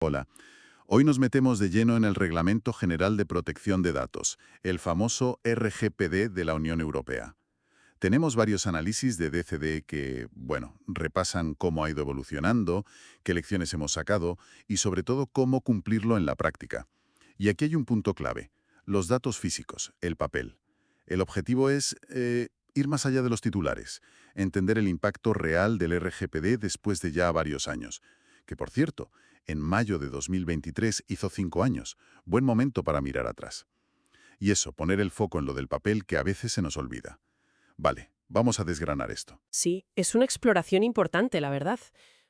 Hola. Hoy nos metemos de lleno en el Reglamento General de Protección de Datos, el famoso RGPD de la Unión Europea. Tenemos varios análisis de DCD que, bueno, repasan cómo ha ido evolucionando, qué lecciones hemos sacado y sobre todo cómo cumplirlo en la práctica. Y aquí hay un punto clave, los datos físicos, el papel. El objetivo es ir más allá de los titulares, entender el impacto real del RGPD después de ya varios años. Que por cierto, en mayo de 2023 hizo 5 años, buen momento para mirar atrás. Y eso, poner el foco en lo del papel que a veces se nos olvida. Vale, vamos a desgranar esto. Sí, es una exploración importante, la verdad,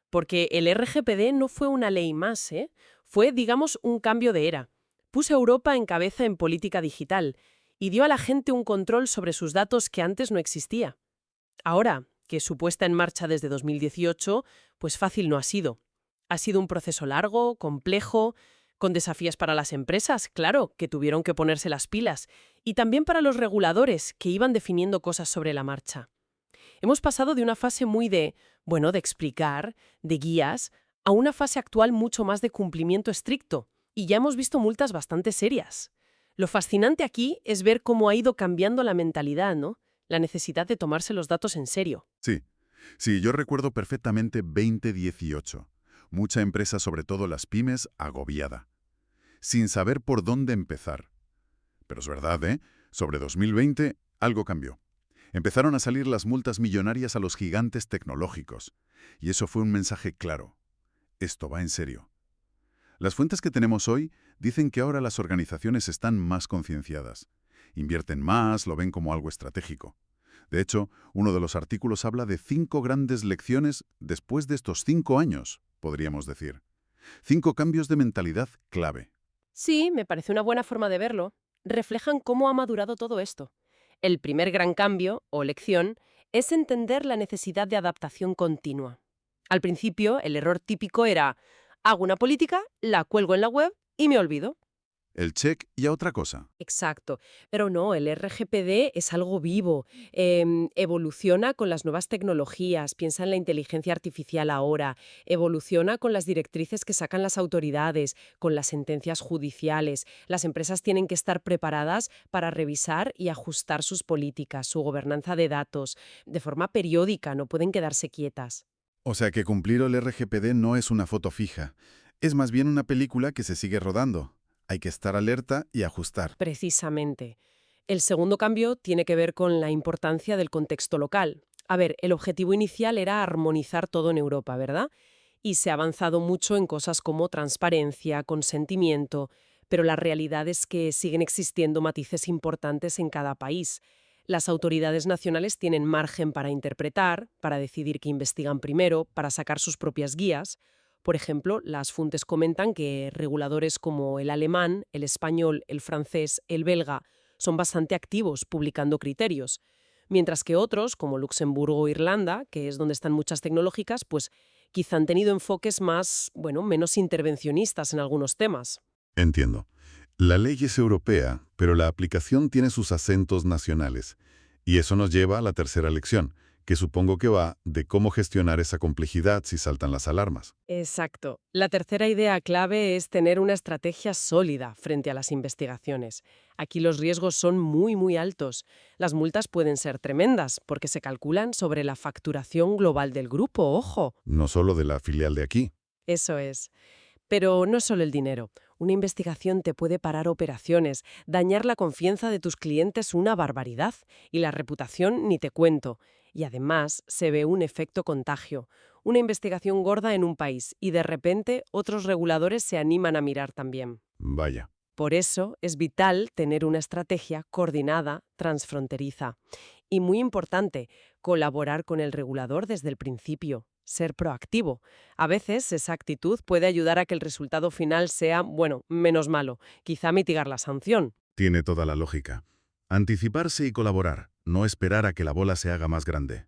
porque el RGPD no fue una ley más, ¿eh? Fue, digamos, un cambio de era. Puso a Europa en cabeza en política digital y dio a la gente un control sobre sus datos que antes no existía. Ahora, que su puesta en marcha desde 2018, pues fácil no ha sido. Ha sido un proceso largo, complejo, con desafíos para las empresas, claro, que tuvieron que ponerse las pilas, y también para los reguladores, que iban definiendo cosas sobre la marcha. Hemos pasado de una fase muy de explicar, de guías, a una fase actual mucho más de cumplimiento estricto, y ya hemos visto multas bastante serias. Lo fascinante aquí es ver cómo ha ido cambiando la mentalidad, ¿no? La necesidad de tomarse los datos en serio. Sí, sí, yo recuerdo perfectamente 2018. Mucha empresa, sobre todo las pymes, agobiada, sin saber por dónde empezar. Pero es verdad, ¿eh? Sobre 2020, algo cambió. Empezaron a salir las multas millonarias a los gigantes tecnológicos. Y eso fue un mensaje claro. Esto va en serio. Las fuentes que tenemos hoy dicen que ahora las organizaciones están más concienciadas. Invierten más, lo ven como algo estratégico. De hecho, uno de los artículos habla de 5 grandes lecciones después de estos 5 años, podríamos decir. 5 cambios de mentalidad clave. Sí, me parece una buena forma de verlo. Reflejan cómo ha madurado todo esto. El primer gran cambio, o lección, es entender la necesidad de adaptación continua. Al principio, el error típico era, hago una política, la cuelgo en la web y me olvido. El check y a otra cosa. Exacto. Pero no, el RGPD es algo vivo. Evoluciona con las nuevas tecnologías. Piensa en la inteligencia artificial ahora. Evoluciona con las directrices que sacan las autoridades, con las sentencias judiciales. Las empresas tienen que estar preparadas para revisar y ajustar sus políticas, su gobernanza de datos, de forma periódica, no pueden quedarse quietas. O sea que cumplir el RGPD no es una foto fija. Es más bien una película que se sigue rodando. Hay que estar alerta y ajustar. Precisamente. El segundo cambio tiene que ver con la importancia del contexto local. A ver, el objetivo inicial era armonizar todo en Europa, ¿verdad? Y se ha avanzado mucho en cosas como transparencia, consentimiento, pero la realidad es que siguen existiendo matices importantes en cada país. Las autoridades nacionales tienen margen para interpretar, para decidir qué investigan primero, para sacar sus propias guías. Por ejemplo, las fuentes comentan que reguladores como el alemán, el español, el francés, el belga, son bastante activos publicando criterios, mientras que otros, como Luxemburgo o Irlanda, que es donde están muchas tecnológicas, pues quizá han tenido enfoques más, menos intervencionistas en algunos temas. Entiendo. La ley es europea, pero la aplicación tiene sus acentos nacionales. Y eso nos lleva a la tercera lección, que supongo que va de cómo gestionar esa complejidad si saltan las alarmas. Exacto. La tercera idea clave es tener una estrategia sólida frente a las investigaciones. Aquí los riesgos son muy, muy altos. Las multas pueden ser tremendas porque se calculan sobre la facturación global del grupo, ojo. No solo de la filial de aquí. Eso es. Pero no solo el dinero. Una investigación te puede parar operaciones, dañar la confianza de tus clientes una barbaridad, y la reputación ni te cuento. Y además se ve un efecto contagio. Una investigación gorda en un país y de repente otros reguladores se animan a mirar también. Vaya. Por eso es vital tener una estrategia coordinada, transfronteriza. Y muy importante, colaborar con el regulador desde el principio, ser proactivo. A veces esa actitud puede ayudar a que el resultado final sea, menos malo, quizá mitigar la sanción. Tiene toda la lógica. Anticiparse y colaborar, no esperar a que la bola se haga más grande.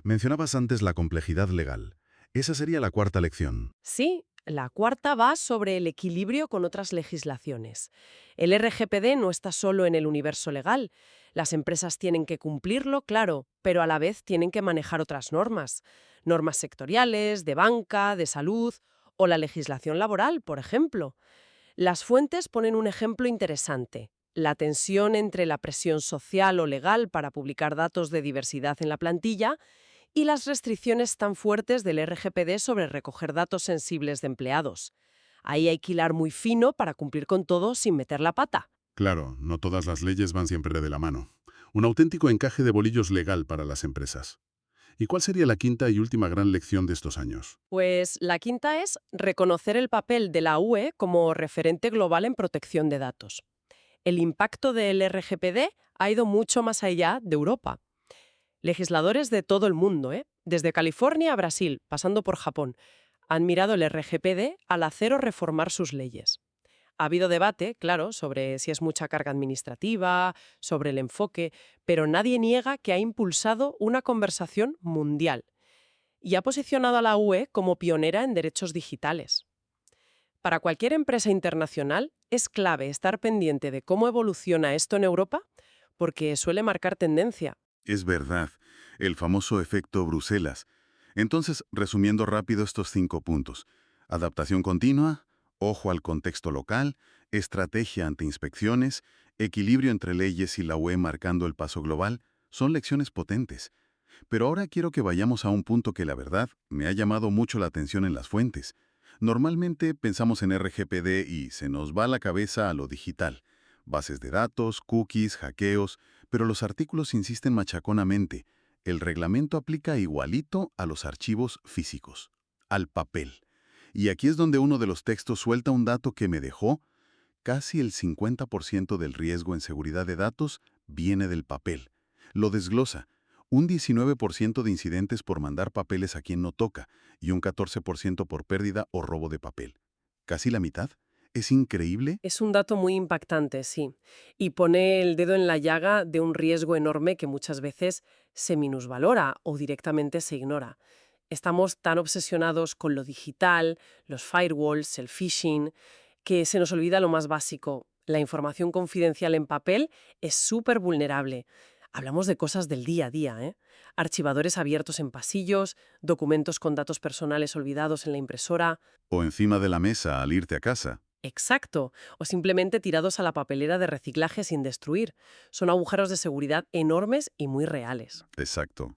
Mencionabas antes la complejidad legal. Esa sería la cuarta lección. Sí, la cuarta va sobre el equilibrio con otras legislaciones. El RGPD no está solo en el universo legal. Las empresas tienen que cumplirlo, claro, pero a la vez tienen que manejar otras normas. Normas sectoriales, de banca, de salud O la legislación laboral, por ejemplo. Las fuentes ponen un ejemplo interesante: la tensión entre la presión social o legal para publicar datos de diversidad en la plantilla y las restricciones tan fuertes del RGPD sobre recoger datos sensibles de empleados. Ahí hay que hilar muy fino para cumplir con todo sin meter la pata. Claro, no todas las leyes van siempre de la mano. Un auténtico encaje de bolillos legal para las empresas. ¿Y cuál sería la quinta y última gran lección de estos años? Pues la quinta es reconocer el papel de la UE como referente global en protección de datos. El impacto del RGPD ha ido mucho más allá de Europa. Legisladores de todo el mundo, desde California a Brasil, pasando por Japón, han mirado el RGPD al hacer o reformar sus leyes. Ha habido debate, claro, sobre si es mucha carga administrativa, sobre el enfoque, pero nadie niega que ha impulsado una conversación mundial y ha posicionado a la UE como pionera en derechos digitales. Para cualquier empresa internacional es clave estar pendiente de cómo evoluciona esto en Europa, porque suele marcar tendencia. Es verdad, el famoso efecto Bruselas. Entonces, resumiendo rápido estos 5 puntos. Adaptación continua, ojo al contexto local, estrategia ante inspecciones, equilibrio entre leyes y la UE marcando el paso global, son lecciones potentes. Pero ahora quiero que vayamos a un punto que la verdad me ha llamado mucho la atención en las fuentes. Normalmente pensamos en RGPD y se nos va la cabeza a lo digital. Bases de datos, cookies, hackeos, pero los artículos insisten machaconamente. El reglamento aplica igualito a los archivos físicos, al papel. Y aquí es donde uno de los textos suelta un dato que me dejó. Casi el 50% del riesgo en seguridad de datos viene del papel. Lo desglosa. Un 19% de incidentes por mandar papeles a quien no toca y un 14% por pérdida o robo de papel. ¿Casi la mitad? ¿Es increíble? Es un dato muy impactante, sí, y pone el dedo en la llaga de un riesgo enorme que muchas veces se minusvalora o directamente se ignora. Estamos tan obsesionados con lo digital, los firewalls, el phishing, que se nos olvida lo más básico. La información confidencial en papel es súper vulnerable. Hablamos de cosas del día a día, ¿eh? Archivadores abiertos en pasillos, documentos con datos personales olvidados en la impresora. O encima de la mesa al irte a casa. Exacto, o simplemente tirados a la papelera de reciclaje sin destruir. Son agujeros de seguridad enormes y muy reales. Exacto.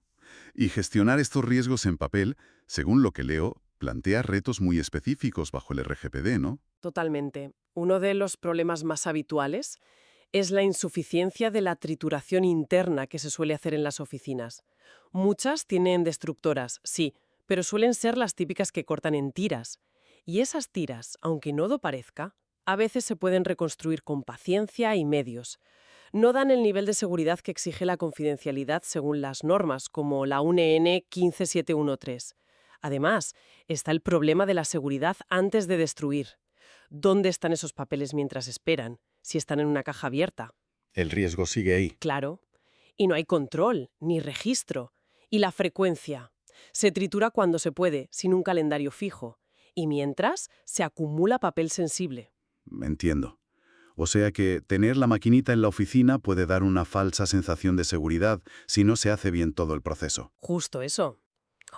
Y gestionar estos riesgos en papel, según lo que leo, plantea retos muy específicos bajo el RGPD, ¿no? Totalmente. Uno de los problemas más habituales es la insuficiencia de la trituración interna que se suele hacer en las oficinas. Muchas tienen destructoras, sí, pero suelen ser las típicas que cortan en tiras. Y esas tiras, aunque no lo parezca, a veces se pueden reconstruir con paciencia y medios. No dan el nivel de seguridad que exige la confidencialidad según las normas, como la UNN 15713. Además, está el problema de la seguridad antes de destruir. ¿Dónde están esos papeles mientras esperan? Si están en una caja abierta. El riesgo sigue ahí. Claro. Y no hay control, ni registro. Y la frecuencia. Se tritura cuando se puede, sin un calendario fijo. Y mientras, se acumula papel sensible. Entiendo. O sea que tener la maquinita en la oficina puede dar una falsa sensación de seguridad si no se hace bien todo el proceso. Justo eso.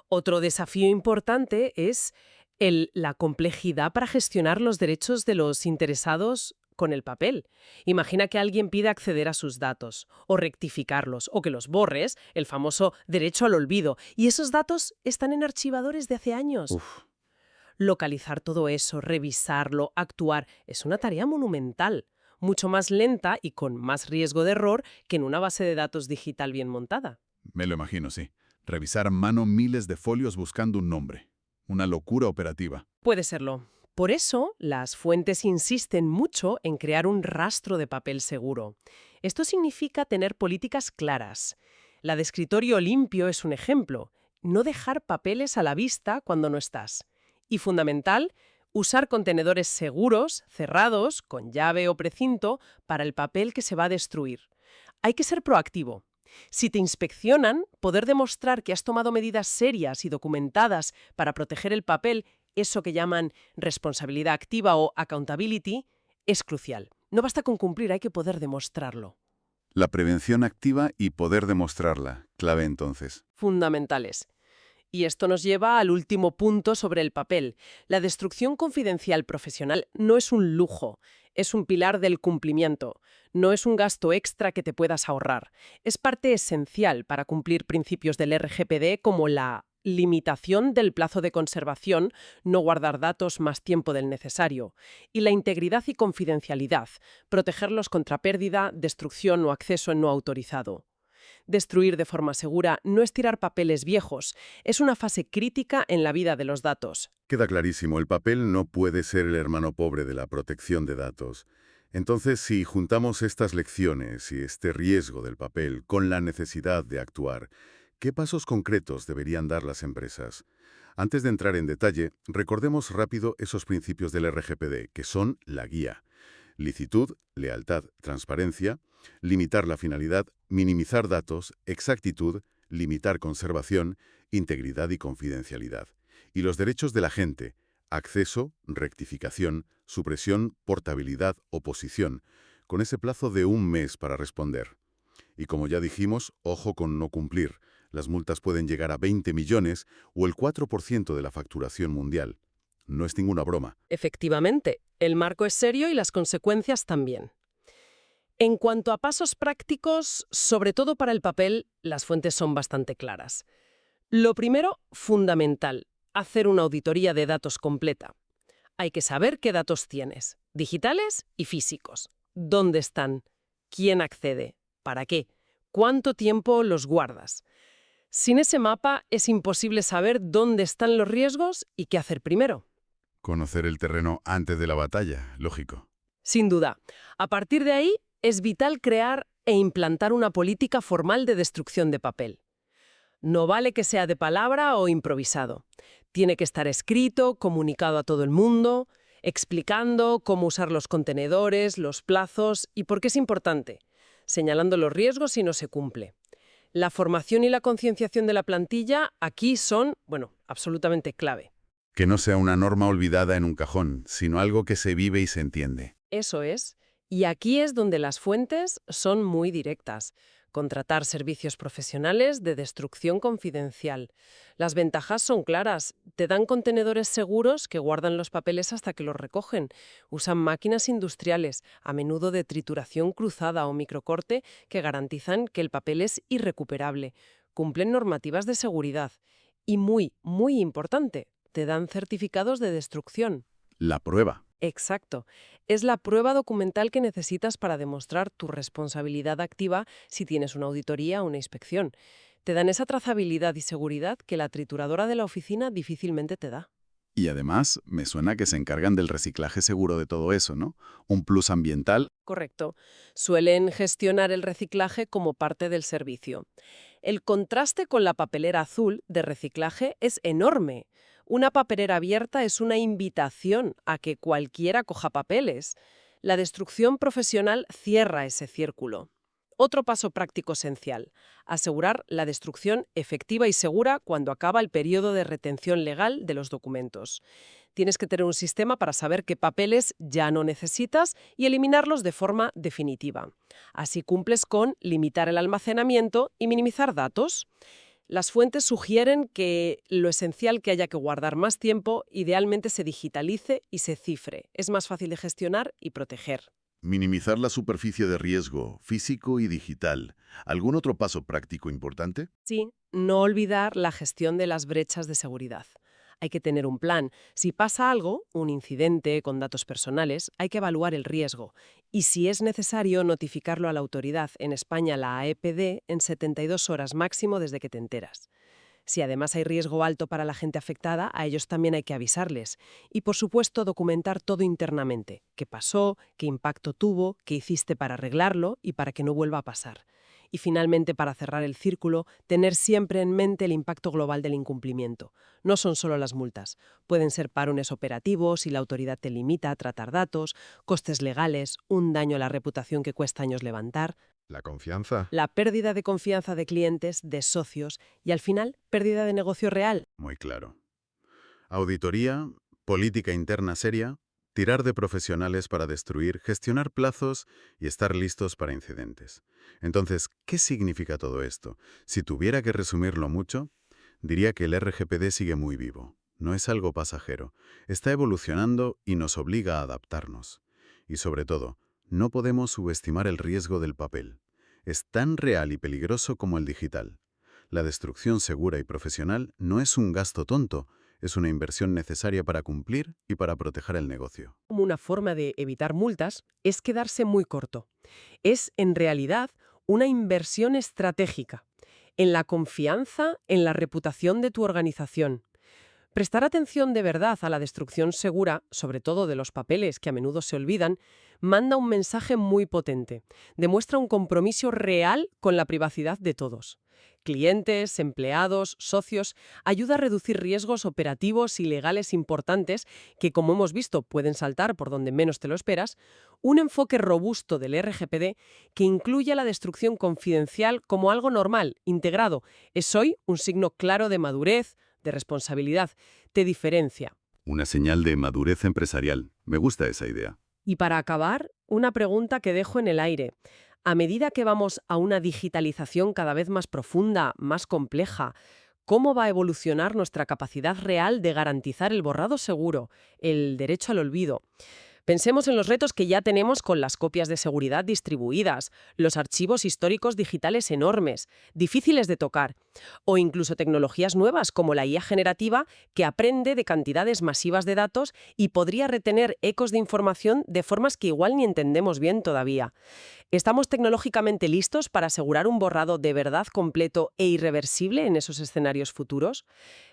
Otro desafío importante es la complejidad para gestionar los derechos de los interesados con el papel. Imagina que alguien pide acceder a sus datos, o rectificarlos, o que los borres, el famoso derecho al olvido, y esos datos están en archivadores de hace años. Uf. Localizar todo eso, revisarlo, actuar, es una tarea monumental, mucho más lenta y con más riesgo de error que en una base de datos digital bien montada. Me lo imagino, sí. Revisar a mano miles de folios buscando un nombre. Una locura operativa. Puede serlo. Por eso, las fuentes insisten mucho en crear un rastro de papel seguro. Esto significa tener políticas claras. La de escritorio limpio es un ejemplo. No dejar papeles a la vista cuando no estás. Y fundamental, usar contenedores seguros, cerrados, con llave o precinto, para el papel que se va a destruir. Hay que ser proactivo. Si te inspeccionan, poder demostrar que has tomado medidas serias y documentadas para proteger el papel, eso que llaman responsabilidad activa o accountability, es crucial. No basta con cumplir, hay que poder demostrarlo. La prevención activa y poder demostrarla, clave entonces. Fundamentales. Y esto nos lleva al último punto sobre el papel. La destrucción confidencial profesional no es un lujo, es un pilar del cumplimiento. No es un gasto extra que te puedas ahorrar. Es parte esencial para cumplir principios del RGPD como la limitación del plazo de conservación, no guardar datos más tiempo del necesario, y la integridad y confidencialidad, protegerlos contra pérdida, destrucción o acceso no autorizado. Destruir de forma segura no es tirar papeles viejos, es una fase crítica en la vida de los datos. Queda clarísimo, el papel no puede ser el hermano pobre de la protección de datos. Entonces, si juntamos estas lecciones y este riesgo del papel con la necesidad de actuar, ¿qué pasos concretos deberían dar las empresas? Antes de entrar en detalle, recordemos rápido esos principios del RGPD, que son la guía. Licitud, lealtad, transparencia, limitar la finalidad, minimizar datos, exactitud, limitar conservación, integridad y confidencialidad. Y los derechos de la gente, acceso, rectificación, supresión, portabilidad, oposición, con ese plazo de 1 mes para responder. Y como ya dijimos, ojo con no cumplir. Las multas pueden llegar a 20 millones o el 4% de la facturación mundial. No es ninguna broma. Efectivamente, el marco es serio y las consecuencias también. En cuanto a pasos prácticos, sobre todo para el papel, las fuentes son bastante claras. Lo primero, fundamental, hacer una auditoría de datos completa. Hay que saber qué datos tienes, digitales y físicos. ¿Dónde están? ¿Quién accede? ¿Para qué? ¿Cuánto tiempo los guardas? Sin ese mapa es imposible saber dónde están los riesgos y qué hacer primero. Conocer el terreno antes de la batalla, lógico. Sin duda. A partir de ahí, es vital crear e implantar una política formal de destrucción de papel. No vale que sea de palabra o improvisado. Tiene que estar escrito, comunicado a todo el mundo, explicando cómo usar los contenedores, los plazos y por qué es importante, señalando los riesgos si no se cumple. La formación y la concienciación de la plantilla aquí son, absolutamente clave. Que no sea una norma olvidada en un cajón, sino algo que se vive y se entiende. Eso es. Y aquí es donde las fuentes son muy directas. Contratar servicios profesionales de destrucción confidencial. Las ventajas son claras. Te dan contenedores seguros que guardan los papeles hasta que los recogen. Usan máquinas industriales, a menudo de trituración cruzada o microcorte, que garantizan que el papel es irrecuperable. Cumplen normativas de seguridad. Y muy, muy importante, te dan certificados de destrucción. La prueba. Exacto. Es la prueba documental que necesitas para demostrar tu responsabilidad activa si tienes una auditoría o una inspección. Te dan esa trazabilidad y seguridad que la trituradora de la oficina difícilmente te da. Y además, me suena que se encargan del reciclaje seguro de todo eso, ¿no? Un plus ambiental. Correcto. Suelen gestionar el reciclaje como parte del servicio. El contraste con la papelera azul de reciclaje es enorme. Una papelera abierta es una invitación a que cualquiera coja papeles. La destrucción profesional cierra ese círculo. Otro paso práctico esencial: asegurar la destrucción efectiva y segura cuando acaba el periodo de retención legal de los documentos. Tienes que tener un sistema para saber qué papeles ya no necesitas y eliminarlos de forma definitiva. Así cumples con limitar el almacenamiento y minimizar datos. Las fuentes sugieren que lo esencial que haya que guardar más tiempo idealmente se digitalice y se cifre. Es más fácil de gestionar y proteger. Minimizar la superficie de riesgo, físico y digital. ¿Algún otro paso práctico importante? Sí, no olvidar la gestión de las brechas de seguridad. Hay que tener un plan. Si pasa algo, un incidente con datos personales, hay que evaluar el riesgo. Y si es necesario, notificarlo a la autoridad, en España la AEPD, en 72 horas máximo desde que te enteras. Si además hay riesgo alto para la gente afectada, a ellos también hay que avisarles. Y por supuesto, documentar todo internamente. ¿Qué pasó? ¿Qué impacto tuvo? ¿Qué hiciste para arreglarlo? Y para que no vuelva a pasar. Y finalmente, para cerrar el círculo, tener siempre en mente el impacto global del incumplimiento. No son solo las multas. Pueden ser parones operativos si la autoridad te limita a tratar datos, costes legales, un daño a la reputación que cuesta años levantar, La confianza. la pérdida de confianza de clientes, de socios y, al final, pérdida de negocio real. Muy claro. Auditoría, política interna seria, tirar de profesionales para destruir, gestionar plazos y estar listos para incidentes. Entonces, ¿qué significa todo esto? Si tuviera que resumirlo mucho, Diría que el RGPD sigue muy vivo. No es algo pasajero. Está evolucionando y nos obliga a adaptarnos. Y sobre todo, no podemos subestimar el riesgo del papel. Es tan real y peligroso como el digital. La destrucción segura y profesional no es un gasto tonto, es una inversión necesaria para cumplir y para proteger el negocio. Como una forma de evitar multas es quedarse muy corto. Es, en realidad, una inversión estratégica en la confianza, en la reputación de tu organización. Prestar atención de verdad a la destrucción segura, sobre todo de los papeles que a menudo se olvidan, manda un mensaje muy potente. Demuestra un compromiso real con la privacidad de todos. Clientes, empleados, socios, ayuda a reducir riesgos operativos y legales importantes que, como hemos visto, pueden saltar por donde menos te lo esperas. Un enfoque robusto del RGPD que incluye la destrucción confidencial como algo normal, integrado, es hoy un signo claro de madurez, de responsabilidad, te diferencia. Una señal de madurez empresarial. Me gusta esa idea. Y para acabar, una pregunta que dejo en el aire. A medida que vamos a una digitalización cada vez más profunda, más compleja, ¿cómo va a evolucionar nuestra capacidad real de garantizar el borrado seguro, el derecho al olvido? Pensemos en los retos que ya tenemos con las copias de seguridad distribuidas, los archivos históricos digitales enormes, difíciles de tocar, o incluso tecnologías nuevas como la IA generativa que aprende de cantidades masivas de datos y podría retener ecos de información de formas que igual ni entendemos bien todavía. ¿Estamos tecnológicamente listos para asegurar un borrado de verdad completo e irreversible en esos escenarios futuros?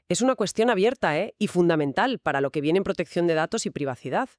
Es una cuestión abierta, y fundamental para lo que viene en protección de datos y privacidad.